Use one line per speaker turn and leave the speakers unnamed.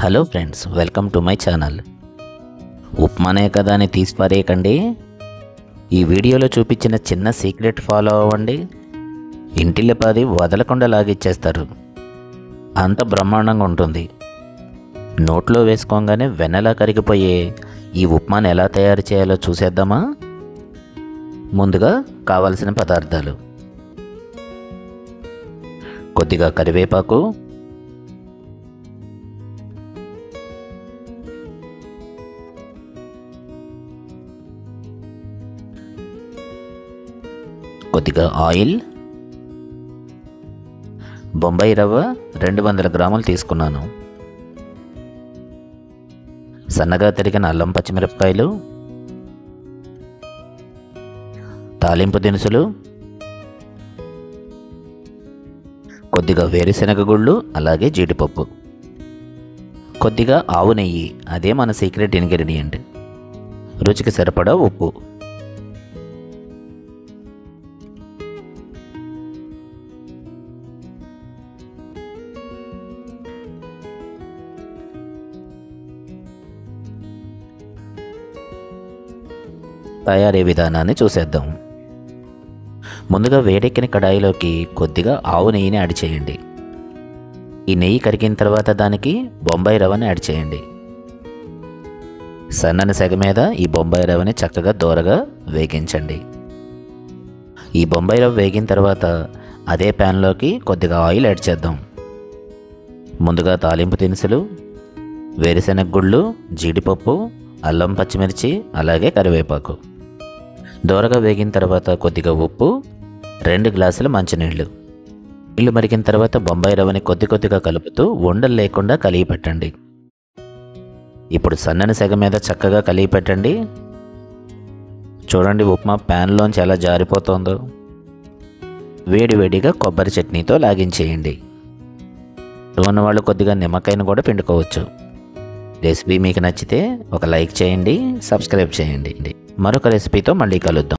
Hello friends, welcome to my channel. ఉప్మానే కదా అని తీసి పారేయకండి. ఈ వీడియోలో చూపించిన చిన్న సీక్రెట్ ఫాలో అవ్వండి. ఇంటిల్లిపాది వదలకుండా లాగిచ్చేస్తారు. అంత బ్రహ్మాండంగా ఉంటుంది. నోట్లో వేసుకోగానే వెన్నలా కరిగిపోయే ఈ ఉప్మాని ఎలా తయారు చేయాలో చూసేద్దామా? ముందుగా కావలసిన పదార్థాలు: కొద్దిగా కరివేపాకు, కొద్దిగా ఆయిల్, బొంబాయి రవ్వ 200 గ్రాములు తీసుకున్నాను, సన్నగా తరిగిన అల్లం పచ్చిమిరపకాయలు, తాలింపు దినుసులు, కొద్దిగా వేరుశనగ గుళ్ళు, అలాగే జీడిపప్పు, కొద్దిగా ఆవు నెయ్యి, అదే మన సీక్రెట్ ఇంగ్రీడియంట్, రుచికి సరిపడా ఉప్పు. తయారీ విధానాన్ని చూసేద్దాం. ముందుగా వేడెక్కిన కడాయిలోకి కొద్దిగా ఆవు నెయ్యిని యాడ్ చేయండి. ఈ నెయ్యి కరిగిన తర్వాత దానికి బొంబాయి రవ్వని యాడ్ చేయండి. సన్నని సెగ మీద ఈ బొంబాయి రవ్వని చక్కగా దోరగా వేగించండి. ఈ బొంబాయి రవ్వ వేగిన తర్వాత అదే ప్యాన్లోకి కొద్దిగా ఆయిల్ యాడ్ చేద్దాం. ముందుగా తాలింపు దినుసులు, వేరుశెనగ గుళ్ళు, జీడిపప్పు, అల్లం పచ్చిమిర్చి, అలాగే కరివేపాకు. దోరగా వేగిన తర్వాత కొద్దిగా ఉప్పు, 2 గ్లాసుల మంచినీళ్ళు. నీళ్లు మరిగిన తర్వాత బొంబాయి రవ్వని కొద్దిగా కలుపుతూ ఉండలు లేకుండా కలిగి పెట్టండి. ఇప్పుడు సన్నని సెగ మీద చక్కగా కలిగి పెట్టండి. చూడండి ఉప్మా ప్యాన్లోంచి ఎలా జారిపోతుందో. వేడివేడిగా కొబ్బరి చట్నీతో లాగించేయండి. ఉన్నవాళ్ళు కొద్దిగా నిమ్మకాయను కూడా పిండుకోవచ్చు. రెసిపీ మీకు నచ్చితే ఒక లైక్ చేయండి, సబ్స్క్రైబ్ చేయండి. మరొక రెసిపీతో మళ్ళీ కలుద్దాం.